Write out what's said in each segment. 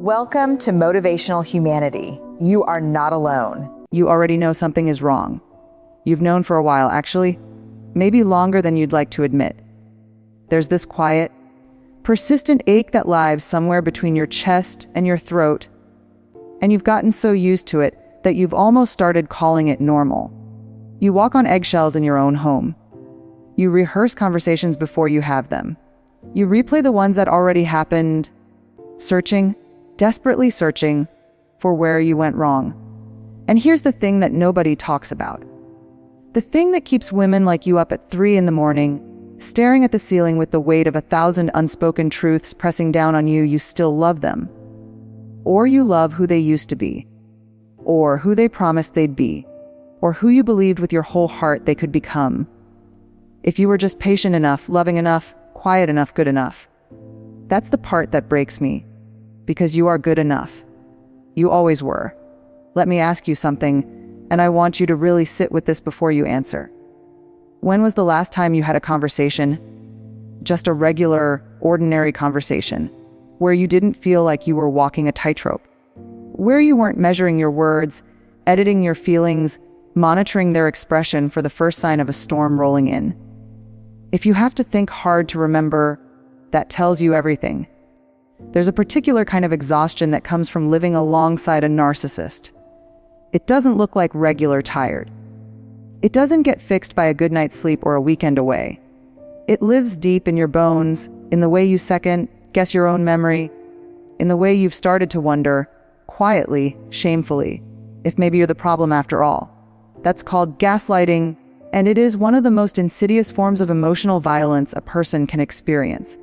Welcome to Motivational Humanity. You are not alone. You already know something is wrong. You've known for a while, actually. Maybe longer than you'd like to admit. There's this quiet, persistent ache that lies somewhere between your chest and your throat, and you've gotten so used to it that you've almost started calling it normal. You walk on eggshells in your own home. You rehearse conversations before you have them. You replay the ones that already happened, searching, desperately searching for where you went wrong. And here's the thing that nobody talks about. The thing that keeps women like you up at 3 a.m, staring at the ceiling with the weight of 1,000 unspoken truths pressing down on you. You still love them. Or you love who they used to be. Or who they promised they'd be. Or who you believed with your whole heart they could become. If you were just patient enough, loving enough, quiet enough, good enough. That's the part that breaks me. Because you are good enough. You always were. Let me ask you something, and I want you to really sit with this before you answer. When was the last time you had a conversation, just a regular, ordinary conversation, where you didn't feel like you were walking a tightrope? Where you weren't measuring your words, editing your feelings, monitoring their expression for the first sign of a storm rolling in? If you have to think hard to remember, that tells you everything. There's a particular kind of exhaustion that comes from living alongside a narcissist. It doesn't look like regular tired. It doesn't get fixed by a good night's sleep or a weekend away. It lives deep in your bones, in the way you second-guess your own memory, in the way you've started to wonder, quietly, shamefully, if maybe you're the problem after all. That's called gaslighting, and it is one of the most insidious forms of emotional violence a person can experience.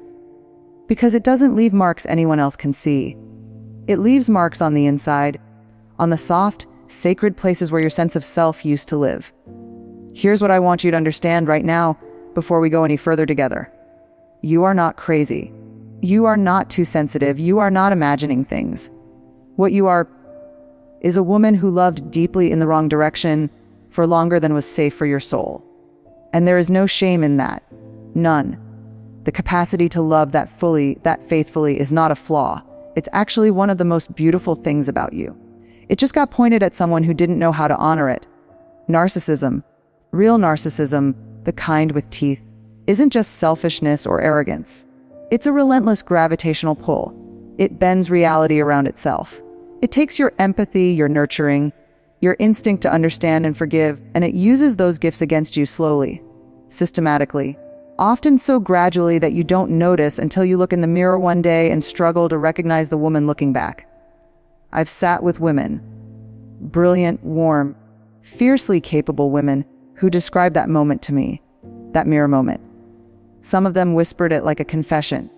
Because it doesn't leave marks anyone else can see. It leaves marks on the inside, on the soft, sacred places where your sense of self used to live. Here's what I want you to understand right now, before we go any further together. You are not crazy. You are not too sensitive. You are not imagining things. What you are is a woman who loved deeply in the wrong direction for longer than was safe for your soul. And there is no shame in that. None. The capacity to love that fully, that faithfully, is not a flaw. It's actually one of the most beautiful things about you. It just got pointed at someone who didn't know how to honor it. Narcissism, real narcissism, the kind with teeth, isn't just selfishness or arrogance. It's a relentless gravitational pull. It bends reality around itself. It takes your empathy, your nurturing, your instinct to understand and forgive, and it uses those gifts against you slowly, systematically. Often so gradually that you don't notice until you look in the mirror one day and struggle to recognize the woman looking back. I've sat with women, brilliant, warm, fiercely capable women who described that moment to me, that mirror moment. Some of them whispered it like a confession.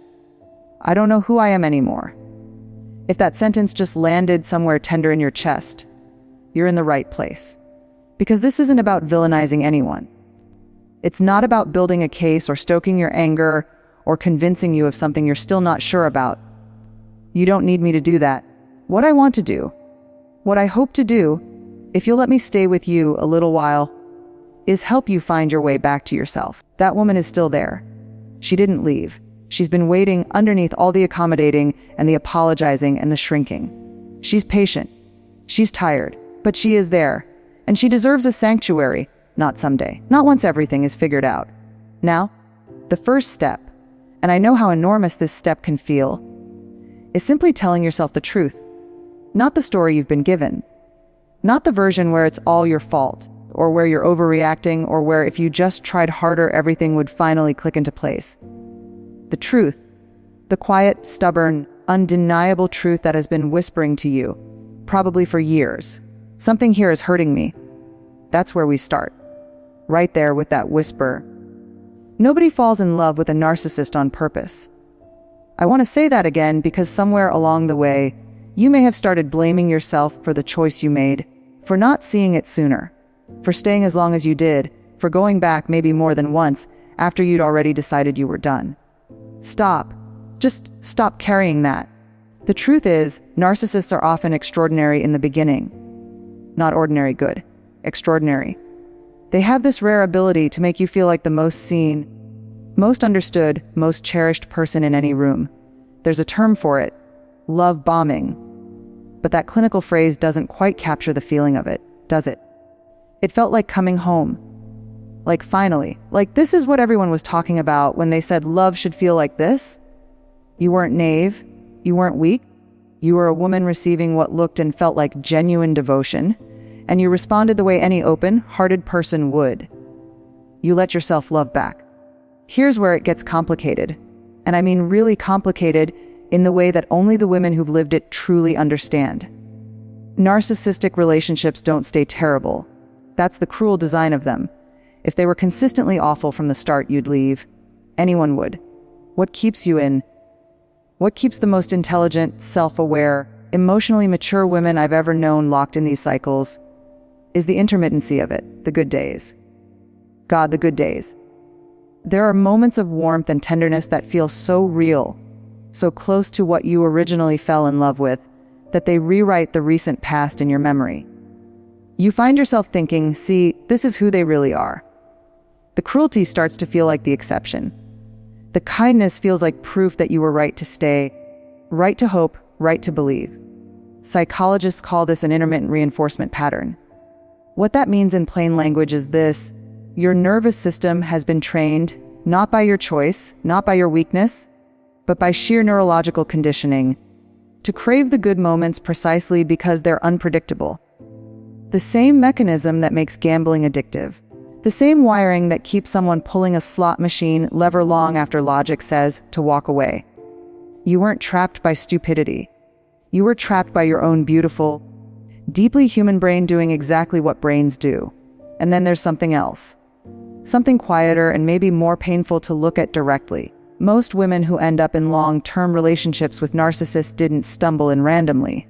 I don't know who I am anymore. If that sentence just landed somewhere tender in your chest, you're in the right place. Because this isn't about villainizing anyone. It's not about building a case or stoking your anger or convincing you of something you're still not sure about. You don't need me to do that. What I want to do, what I hope to do, if you'll let me stay with you a little while, is help you find your way back to yourself. That woman is still there. She didn't leave. She's been waiting underneath all the accommodating and the apologizing and the shrinking. She's patient. She's tired, but she is there. And she deserves a sanctuary. Not someday, not once everything is figured out. Now, the first step, and I know how enormous this step can feel, is simply telling yourself the truth. Not the story you've been given. Not the version where it's all your fault, or where you're overreacting, or where if you just tried harder, everything would finally click into place. The truth. The quiet, stubborn, undeniable truth that has been whispering to you, probably for years. Something here is hurting me. That's where we start. Right there with that whisper. Nobody falls in love with a narcissist on purpose. I want to say that again because somewhere along the way, you may have started blaming yourself for the choice you made, for not seeing it sooner, for staying as long as you did, for going back maybe more than once after you'd already decided you were done. Stop. Just stop carrying that. The truth is, narcissists are often extraordinary in the beginning. Not ordinary good. Extraordinary. They have this rare ability to make you feel like the most seen, most understood, most cherished person in any room. There's a term for it. love bombing. But that clinical phrase doesn't quite capture the feeling of it, does it? It felt like coming home. Like finally. Like this is what everyone was talking about when they said love should feel like this. You weren't naive. You weren't weak. You were a woman receiving what looked and felt like genuine devotion, and you responded the way any open-hearted person would. You let yourself love back. Here's where it gets complicated. And I mean really complicated in the way that only the women who've lived it truly understand. Narcissistic relationships don't stay terrible. That's the cruel design of them. If they were consistently awful from the start, you'd leave. Anyone would. What keeps you in? What keeps the most intelligent, self-aware, emotionally mature women I've ever known locked in these cycles is the intermittency of it, the good days. God, the good days. There are moments of warmth and tenderness that feel so real, so close to what you originally fell in love with, that they rewrite the recent past in your memory. You find yourself thinking, see, this is who they really are. The cruelty starts to feel like the exception. The kindness feels like proof that you were right to stay, right to hope, right to believe. Psychologists call this an intermittent reinforcement pattern. What that means in plain language is this: your nervous system has been trained, not by your choice, not by your weakness, but by sheer neurological conditioning, to crave the good moments precisely because they're unpredictable. The same mechanism that makes gambling addictive. The same wiring that keeps someone pulling a slot machine lever long after logic says to walk away. You weren't trapped by stupidity. You were trapped by your own beautiful, deeply human brain doing exactly what brains do. And then there's something else. Something quieter and maybe more painful to look at directly. Most women who end up in long-term relationships with narcissists didn't stumble in randomly.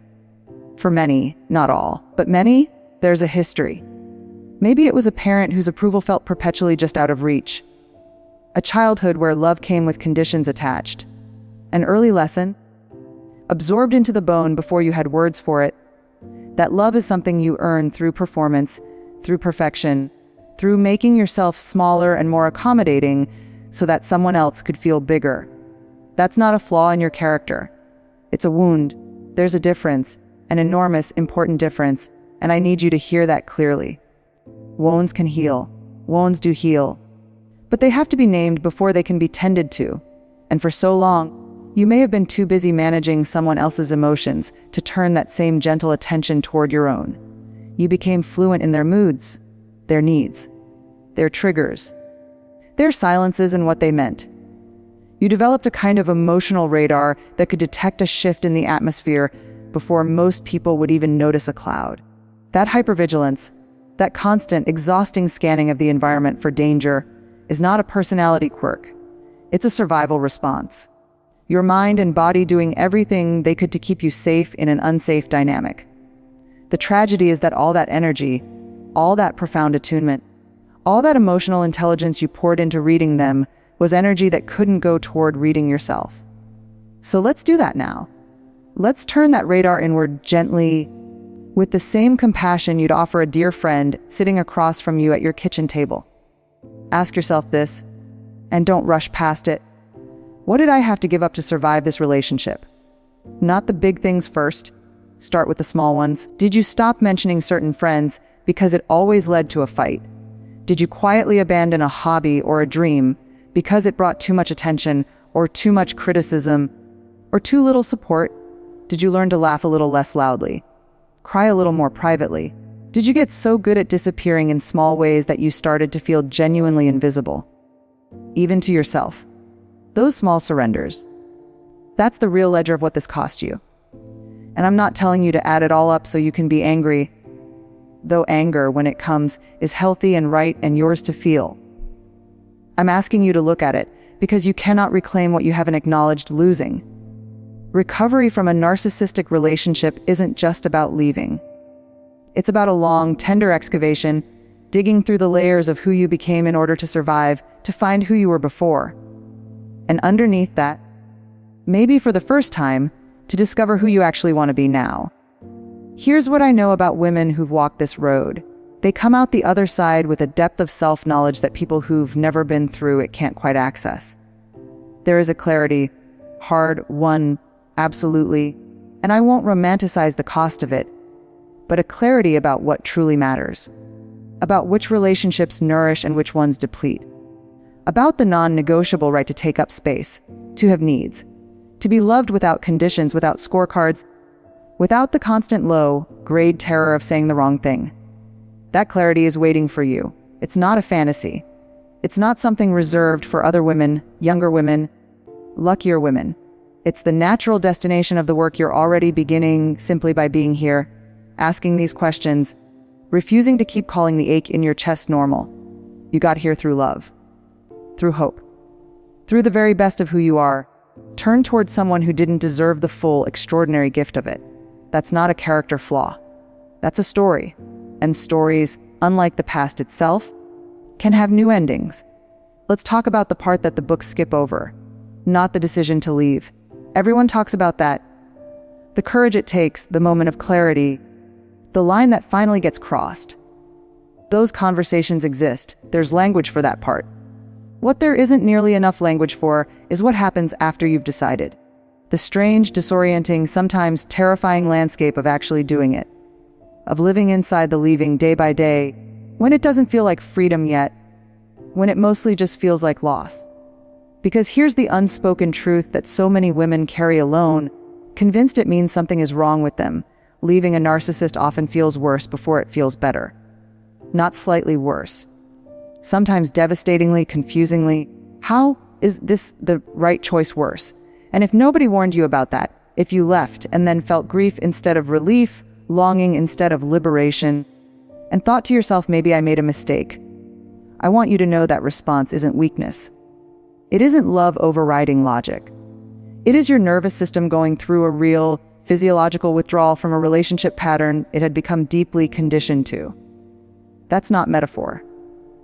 For many, not all, but many, there's a history. Maybe it was a parent whose approval felt perpetually just out of reach. A childhood where love came with conditions attached. An early lesson, absorbed into the bone before you had words for it, that love is something you earn through performance, through perfection, through making yourself smaller and more accommodating so that someone else could feel bigger. That's not a flaw in your character. It's a wound. There's a difference, an enormous, important difference, and I need you to hear that clearly. Wounds can heal. Wounds do heal. But they have to be named before they can be tended to. And for so long, you may have been too busy managing someone else's emotions to turn that same gentle attention toward your own. You became fluent in their moods, their needs, their triggers, their silences and what they meant. You developed a kind of emotional radar that could detect a shift in the atmosphere before most people would even notice a cloud. That hypervigilance, that constant, exhausting scanning of the environment for danger, is not a personality quirk. It's a survival response. Your mind and body doing everything they could to keep you safe in an unsafe dynamic. The tragedy is that all that energy, all that profound attunement, all that emotional intelligence you poured into reading them was energy that couldn't go toward reading yourself. So let's do that now. Let's turn that radar inward gently, with the same compassion you'd offer a dear friend sitting across from you at your kitchen table. Ask yourself this, and don't rush past it. What did I have to give up to survive this relationship? Not the big things first. Start with the small ones. Did you stop mentioning certain friends because it always led to a fight? Did you quietly abandon a hobby or a dream because it brought too much attention or too much criticism or too little support? Did you learn to laugh a little less loudly? Cry a little more privately? Did you get so good at disappearing in small ways that you started to feel genuinely invisible? Even to yourself. Those small surrenders. That's the real ledger of what this cost you. And I'm not telling you to add it all up so you can be angry, though anger, when it comes, is healthy and right and yours to feel. I'm asking you to look at it because you cannot reclaim what you haven't acknowledged losing. Recovery from a narcissistic relationship isn't just about leaving. It's about a long, tender excavation, digging through the layers of who you became in order to survive, to find who you were before. And underneath that, maybe for the first time, to discover who you actually want to be now. Here's what I know about women who've walked this road. They come out the other side with a depth of self-knowledge that people who've never been through it can't quite access. There is a clarity, hard-won, absolutely, And I won't romanticize the cost of it, but a clarity about what truly matters, about which relationships nourish and which ones deplete, about the non-negotiable right to take up space, to have needs, to be loved without conditions, without scorecards, without the constant low-grade terror of saying the wrong thing. That clarity is waiting for you. It's not a fantasy. It's not something reserved for other women, younger women, luckier women. It's the natural destination of the work you're already beginning simply by being here, asking these questions, refusing to keep calling the ache in your chest normal. You got here through love, through hope, through the very best of who you are. Turn towards someone who didn't deserve the full, extraordinary gift of it. That's not a character flaw. That's a story. And stories, unlike the past itself, can have new endings. Let's talk about the part that the books skip over, not the decision to leave. Everyone talks about that. The courage it takes, the moment of clarity, the line that finally gets crossed. Those conversations exist. There's language for that part. What there isn't nearly enough language for is what happens after you've decided. The strange, disorienting, sometimes terrifying landscape of actually doing it. Of living inside the leaving day by day, when it doesn't feel like freedom yet, when it mostly just feels like loss. Because here's the unspoken truth that so many women carry alone, convinced it means something is wrong with them. Leaving a narcissist often feels worse before it feels better. Not slightly worse. Sometimes devastatingly, confusingly. How is this the right choice worse? And if nobody warned you about that, if you left and then felt grief instead of relief, longing instead of liberation, and thought to yourself, maybe I made a mistake, I want you to know that response isn't weakness. It isn't love overriding logic. It is your nervous system going through a real, physiological withdrawal from a relationship pattern it had become deeply conditioned to. That's not metaphor.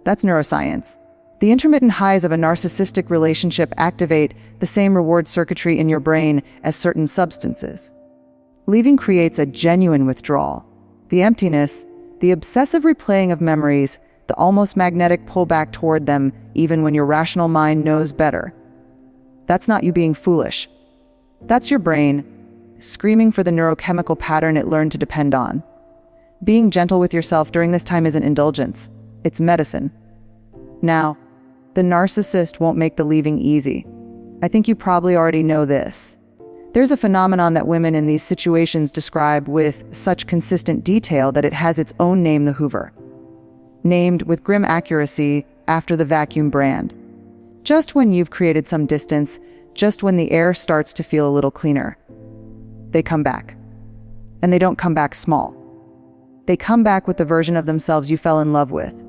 That's neuroscience. The intermittent highs of a narcissistic relationship activate the same reward circuitry in your brain as certain substances. Leaving creates a genuine withdrawal. The emptiness, the obsessive replaying of memories, the almost magnetic pullback toward them, even when your rational mind knows better. That's not you being foolish. That's your brain, screaming for the neurochemical pattern it learned to depend on. Being gentle with yourself during this time isn't indulgence, it's medicine. Now, the narcissist won't make the leaving easy. I think you probably already know this. There's a phenomenon that women in these situations describe with such consistent detail that it has its own name, the Hoover. Named with grim accuracy after the vacuum brand. Just when you've created some distance, just when the air starts to feel a little cleaner, they come back. And they don't come back small. They come back with the version of themselves you fell in love with.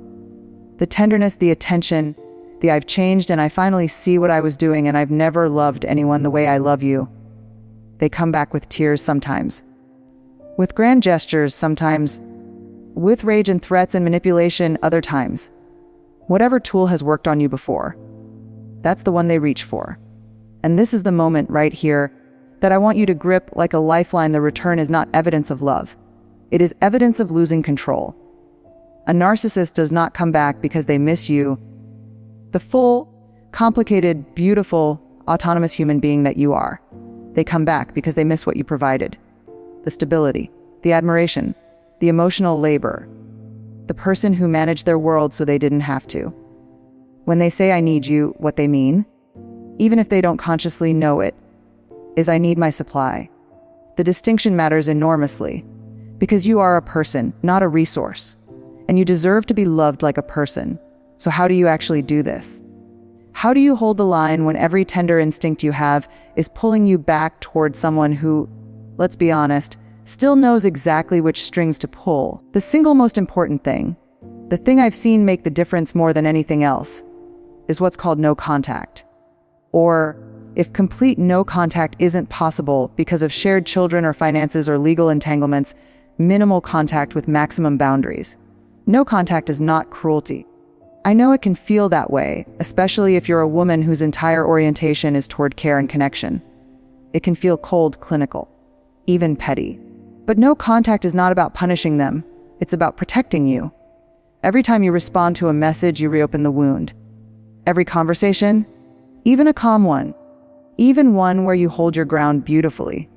The tenderness, the attention, the I've changed and I finally see what I was doing and I've never loved anyone the way I love you. They come back with tears sometimes. With grand gestures sometimes. With rage and threats and manipulation other times. Whatever tool has worked on you before, that's the one they reach for. And this is the moment right here that I want you to grip like a lifeline. The return is not evidence of love. It is evidence of losing control. A narcissist does not come back because they miss you, the full, complicated, beautiful, autonomous human being that you are. They come back because they miss what you provided. The stability, the admiration, the emotional labor, the person who managed their world so they didn't have to. When they say I need you, what they mean, even if they don't consciously know it, is I need my supply. The distinction matters enormously, because you are a person, not a resource, and you deserve to be loved like a person. So how do you actually do this? How do you hold the line when every tender instinct you have is pulling you back toward someone who, let's be honest, still knows exactly which strings to pull? The single most important thing, the thing I've seen make the difference more than anything else, is what's called no contact. Or, if complete no contact isn't possible because of shared children or finances or legal entanglements, minimal contact with maximum boundaries. No contact is not cruelty. I know it can feel that way, especially if you're a woman whose entire orientation is toward care and connection. It can feel cold, clinical, even petty. But no contact is not about punishing them. It's about protecting you. Every time you respond to a message, you reopen the wound. Every conversation, even a calm one, even one where you hold your ground beautifully,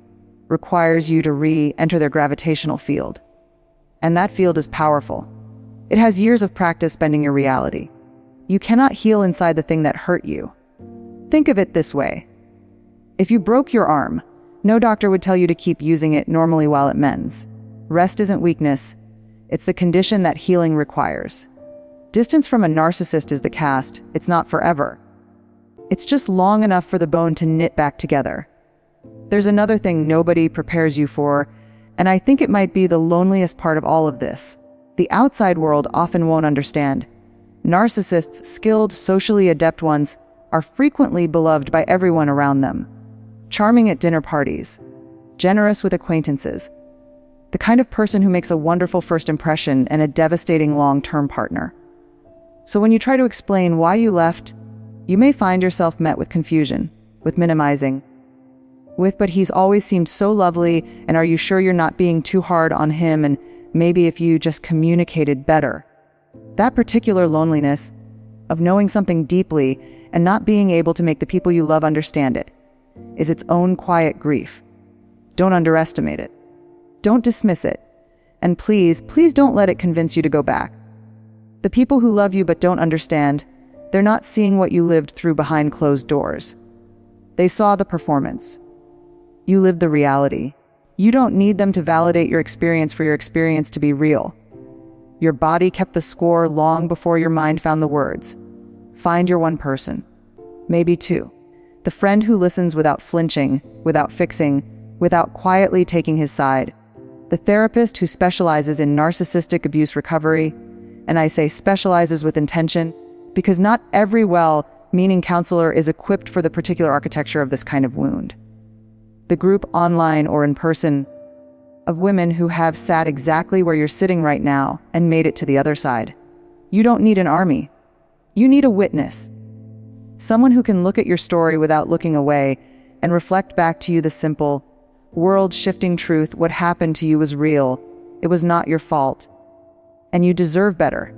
requires you to re-enter their gravitational field. And that field is powerful. It has years of practice bending your reality. You cannot heal inside the thing that hurt you. Think of it this way. If you broke your arm, no doctor would tell you to keep using it normally while it mends. Rest isn't weakness. It's the condition that healing requires. Distance from a narcissist is the cast. It's not forever. It's just long enough for the bone to knit back together. There's another thing nobody prepares you for, and I think it might be the loneliest part of all of this. The outside world often won't understand. Narcissists, skilled, socially adept ones, are frequently beloved by everyone around them. Charming at dinner parties, generous with acquaintances, the kind of person who makes a wonderful first impression and a devastating long-term partner. So when you try to explain why you left, you may find yourself met with confusion, with minimizing, but he's always seemed so lovely, and are you sure you're not being too hard on him, and maybe if you just communicated better. That particular loneliness of knowing something deeply and not being able to make the people you love understand it is its own quiet grief. Don't underestimate it. Don't dismiss it. And please, please don't let it convince you to go back. The people who love you but don't understand, they're not seeing what you lived through behind closed doors. They saw the performance. You lived the reality. You don't need them to validate your experience for your experience to be real. Your body kept the score long before your mind found the words. Find your one person. Maybe two. The friend who listens without flinching, without fixing, without quietly taking his side. The therapist who specializes in narcissistic abuse recovery. And I say specializes with intention, because not every well-meaning counselor is equipped for the particular architecture of this kind of wound. The group online or in person of women who have sat exactly where you're sitting right now and made it to the other side. You don't need an army. You need a witness. Someone who can look at your story without looking away and reflect back to you the simple, world-shifting truth: what happened to you was real. It was not your fault. And you deserve better.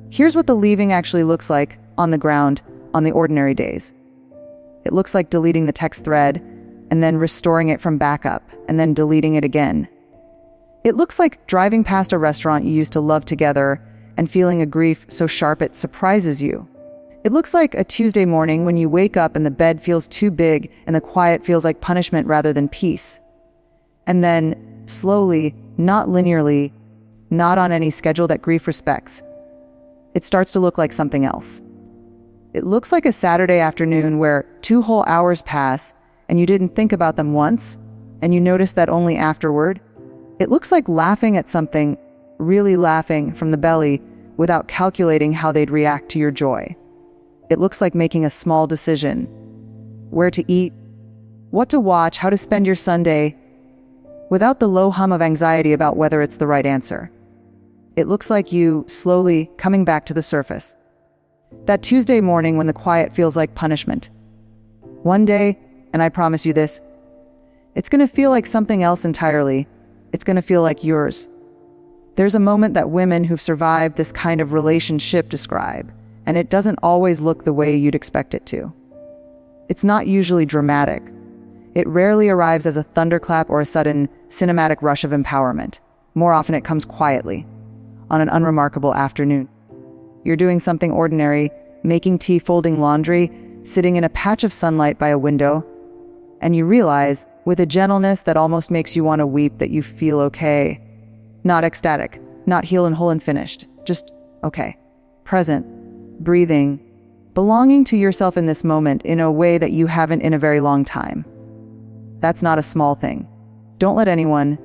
Here's what the leaving actually looks like on the ground on the ordinary days. It looks like deleting the text thread and then restoring it from backup and then deleting it again. It looks like driving past a restaurant you used to love together and feeling a grief so sharp it surprises you. It looks like a Tuesday morning when you wake up and the bed feels too big and the quiet feels like punishment rather than peace. And then, slowly, not linearly, not on any schedule that grief respects, it starts to look like something else. It looks like a Saturday afternoon where 2 whole hours pass and you didn't think about them once, and you notice that only afterward. It looks like laughing at something, really laughing from the belly without calculating how they'd react to your joy. It looks like making a small decision: where to eat, what to watch, how to spend your Sunday, without the low hum of anxiety about whether it's the right answer. It looks like you slowly coming back to the surface. That Tuesday morning when the quiet feels like punishment. One day, and I promise you this, it's going to feel like something else entirely. It's going to feel like yours. There's a moment that women who've survived this kind of relationship describe, and it doesn't always look the way you'd expect it to. It's not usually dramatic. It rarely arrives as a thunderclap or a sudden cinematic rush of empowerment. More often it comes quietly, on an unremarkable afternoon. You're doing something ordinary, making tea, folding laundry, sitting in a patch of sunlight by a window, and you realize, with a gentleness that almost makes you want to weep, that you feel okay. Not ecstatic, not healed and whole and finished, just okay. Present, breathing, belonging to yourself in this moment in a way that you haven't in a very long time. That's not a small thing. Don't let anyone,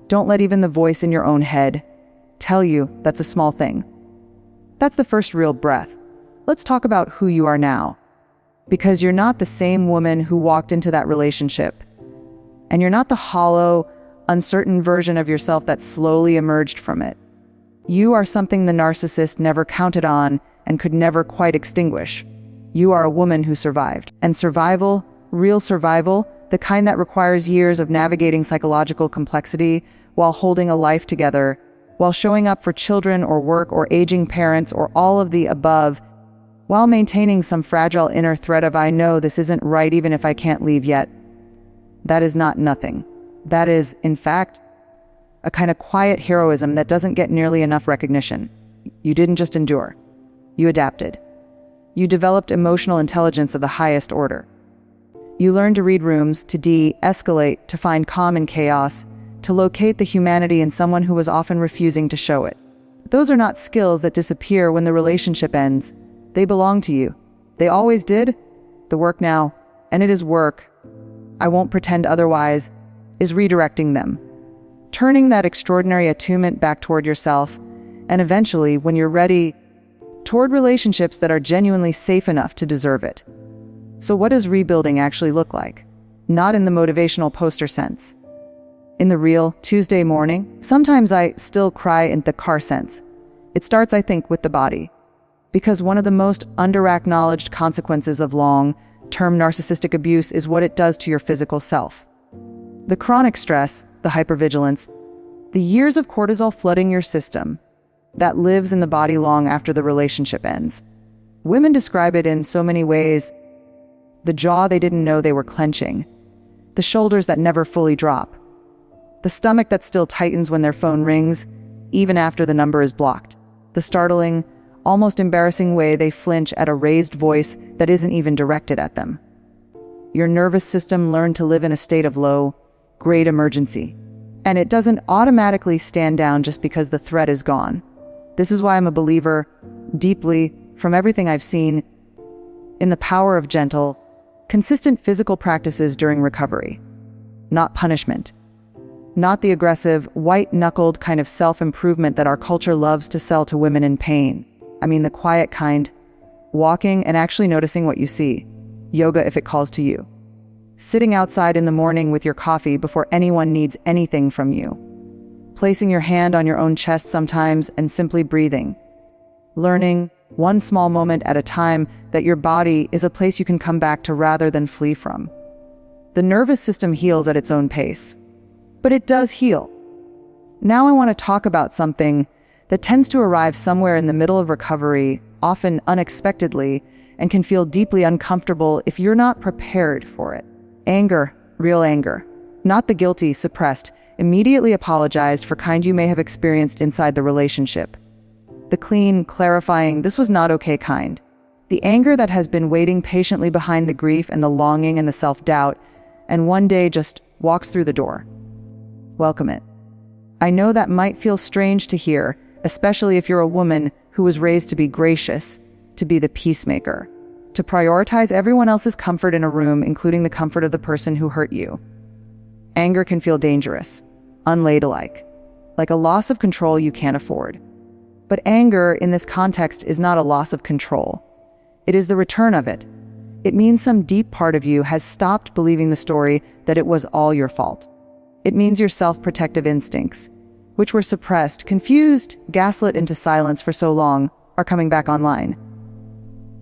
don't let even the voice in your own head tell you that's a small thing. That's the first real breath. Let's talk about who you are now. Because you're not the same woman who walked into that relationship. And you're not the hollow, uncertain version of yourself that slowly emerged from it. You are something the narcissist never counted on and could never quite extinguish. You are a woman who survived. And survival, real survival, the kind that requires years of navigating psychological complexity while holding a life together, while showing up for children or work or aging parents or all of the above, while maintaining some fragile inner thread of "I know this isn't right even if I can't leave yet." That is not nothing. That is, in fact, a kind of quiet heroism that doesn't get nearly enough recognition. You didn't just endure. You adapted. You developed emotional intelligence of the highest order. You learned to read rooms, to de-escalate, to find calm in chaos, to locate the humanity in someone who was often refusing to show it. Those are not skills that disappear when the relationship ends. They belong to you. They always did. The work now, and it is work, I won't pretend otherwise, is redirecting them. Turning that extraordinary attunement back toward yourself, and eventually, when you're ready, toward relationships that are genuinely safe enough to deserve it. So what does rebuilding actually look like? Not in the motivational poster sense. In the real Tuesday morning, sometimes I still cry in the car sense. It starts, I think, with the body. Because one of the most under-acknowledged consequences of long-term narcissistic abuse is what it does to your physical self. The chronic stress, the hypervigilance, the years of cortisol flooding your system, that lives in the body long after the relationship ends. Women describe it in so many ways. The jaw they didn't know they were clenching. The shoulders that never fully drop. The stomach that still tightens when their phone rings, even after the number is blocked. The startling, almost embarrassing way they flinch at a raised voice that isn't even directed at them. Your nervous system learned to live in a state of low-grade emergency. And it doesn't automatically stand down just because the threat is gone. This is why I'm a believer, deeply, from everything I've seen, in the power of gentle, consistent physical practices during recovery. Not punishment. Not the aggressive, white-knuckled kind of self-improvement that our culture loves to sell to women in pain. I mean the quiet kind. Walking and actually noticing what you see. Yoga if it calls to you. Sitting outside in the morning with your coffee before anyone needs anything from you. Placing your hand on your own chest sometimes and simply breathing. Learning, one small moment at a time, that your body is a place you can come back to rather than flee from. The nervous system heals at its own pace. But it does heal. Now I want to talk about something that tends to arrive somewhere in the middle of recovery, often unexpectedly, and can feel deeply uncomfortable if you're not prepared for it. Anger, real anger. Not the guilty, suppressed, immediately apologized for kind you may have experienced inside the relationship. The clean, clarifying, this was not okay kind. The anger that has been waiting patiently behind the grief and the longing and the self-doubt, and one day just walks through the door. Welcome it. I know that might feel strange to hear, especially if you're a woman who was raised to be gracious, to be the peacemaker, to prioritize everyone else's comfort in a room, including the comfort of the person who hurt you. Anger can feel dangerous, unladylike, like a loss of control you can't afford. But anger in this context is not a loss of control. It is the return of it. It means some deep part of you has stopped believing the story that it was all your fault. It means your self-protective instincts, which were suppressed, confused, gaslit into silence for so long, are coming back online.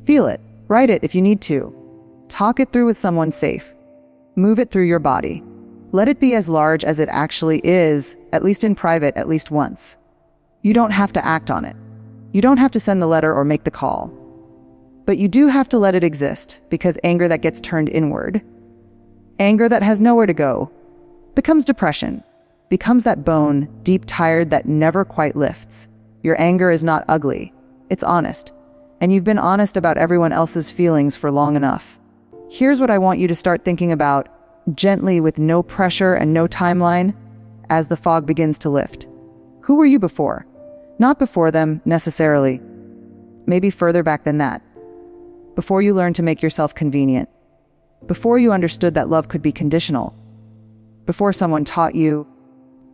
Feel it. Write it if you need to. Talk it through with someone safe. Move it through your body. Let it be as large as it actually is, at least in private, at least once. You don't have to act on it. You don't have to send the letter or make the call. But you do have to let it exist, because anger that gets turned inward, anger that has nowhere to go, becomes depression, becomes that bone, deep tired, that never quite lifts. Your anger is not ugly. It's honest. And you've been honest about everyone else's feelings for long enough. Here's what I want you to start thinking about, gently, with no pressure and no timeline, as the fog begins to lift. Who were you before? Not before them, necessarily. Maybe further back than that. Before you learned to make yourself convenient. Before you understood that love could be conditional. Before someone taught you,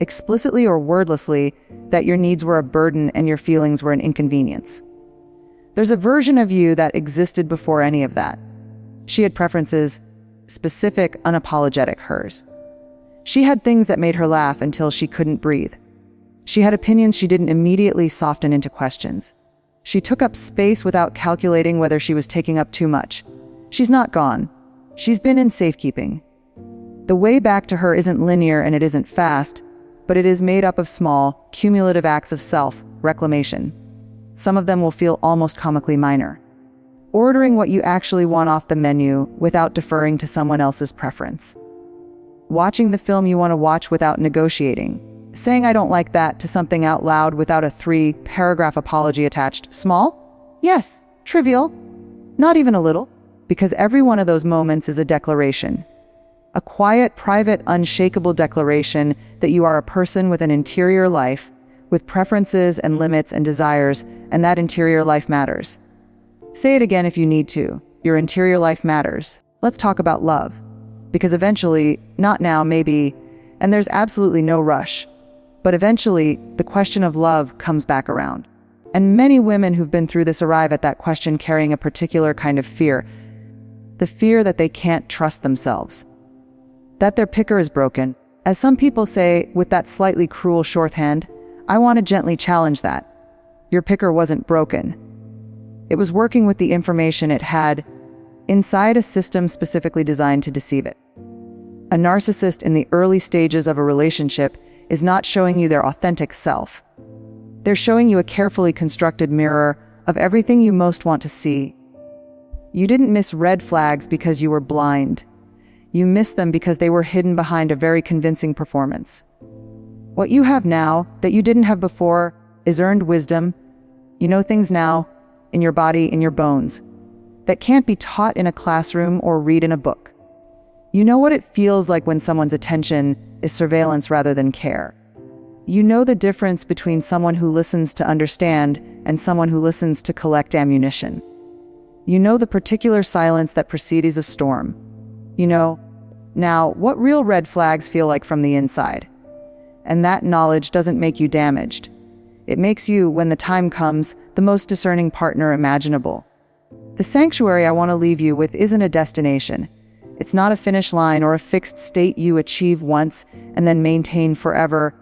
explicitly or wordlessly, that your needs were a burden and your feelings were an inconvenience. There's a version of you that existed before any of that. She had preferences, specific, unapologetic hers. She had things that made her laugh until she couldn't breathe. She had opinions she didn't immediately soften into questions. She took up space without calculating whether she was taking up too much. She's not gone. She's been in safekeeping. The way back to her isn't linear and it isn't fast, but it is made up of small, cumulative acts of self-reclamation. Some of them will feel almost comically minor. Ordering what you actually want off the menu without deferring to someone else's preference. watching the film you want to watch without negotiating, saying "I don't like that" to something out loud without a 3-paragraph apology attached. Small? Yes. Trivial? Not even a little. Because every one of those moments is a declaration. A quiet, private, unshakable declaration that you are a person with an interior life, with preferences and limits and desires, and that interior life matters. Say it again if you need to. Your interior life matters. Let's talk about love. Because eventually, not now, maybe, and there's absolutely no rush, but eventually, the question of love comes back around. And many women who've been through this arrive at that question carrying a particular kind of fear. The fear that they can't trust themselves. That their picker is broken. As some people say, with that slightly cruel shorthand, I want to gently challenge that. Your picker wasn't broken. It was working with the information it had inside a system specifically designed to deceive it. A narcissist in the early stages of a relationship is not showing you their authentic self. They're showing you a carefully constructed mirror of everything you most want to see. You didn't miss red flags because you were blind. You missed them because they were hidden behind a very convincing performance. What you have now that you didn't have before is earned wisdom. You know things now, in your body, in your bones, that can't be taught in a classroom or read in a book. You know what it feels like when someone's attention is surveillance rather than care. You know the difference between someone who listens to understand and someone who listens to collect ammunition. You know the particular silence that precedes a storm. You know, now, what real red flags feel like from the inside. And that knowledge doesn't make you damaged. It makes you, when the time comes, the most discerning partner imaginable. The sanctuary I want to leave you with isn't a destination. It's not a finish line or a fixed state you achieve once and then maintain forever.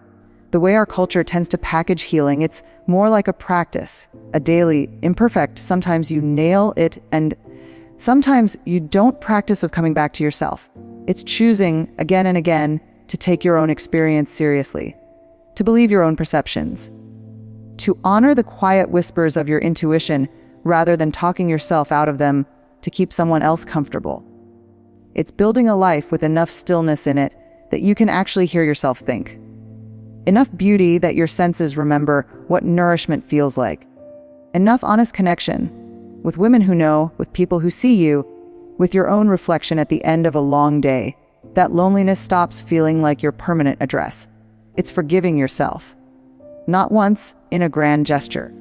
The way our culture tends to package healing, it's more like a practice, a daily, imperfect, sometimes you nail it, and sometimes you don't practice of coming back to yourself. It's choosing, again and again, to take your own experience seriously, to believe your own perceptions, to honor the quiet whispers of your intuition rather than talking yourself out of them to keep someone else comfortable. It's building a life with enough stillness in it that you can actually hear yourself think. Enough beauty that your senses remember what nourishment feels like. Enough honest connection with women who know, with people who see you, with your own reflection at the end of a long day. That loneliness stops feeling like your permanent address. It's forgiving yourself. Not once, in a grand gesture,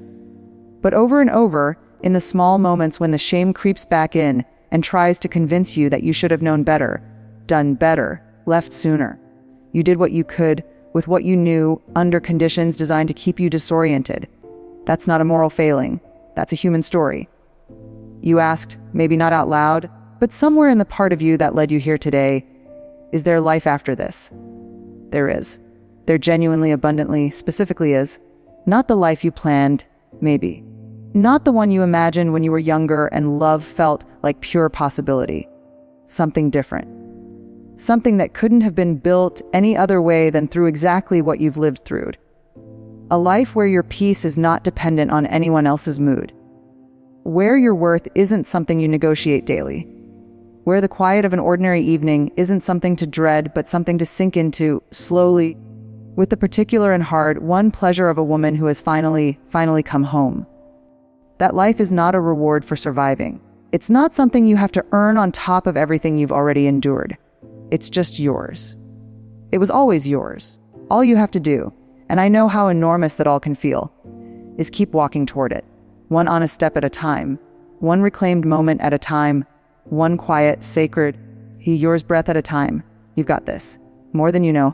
but over and over, in the small moments when the shame creeps back in and tries to convince you that you should have known better, done better, left sooner. You did what you could, with what you knew, under conditions designed to keep you disoriented. That's not a moral failing. That's a human story. You asked, maybe not out loud, but somewhere in the part of you that led you here today, is there life after this? There is. There genuinely, abundantly, specifically is. Not the life you planned, maybe. Not the one you imagined when you were younger and love felt like pure possibility. Something different. Something that couldn't have been built any other way than through exactly what you've lived through. A life where your peace is not dependent on anyone else's mood. Where your worth isn't something you negotiate daily. Where the quiet of an ordinary evening isn't something to dread, but something to sink into, slowly, with the particular and hard one pleasure of a woman who has finally come home. That life is not a reward for surviving. It's not something you have to earn on top of everything you've already endured. It's just yours. It was always yours. All you have to do, and I know how enormous that all can feel, is keep walking toward it. One honest step at a time. One reclaimed moment at a time. One quiet, sacred, yours breath at a time. You've got this. More than you know.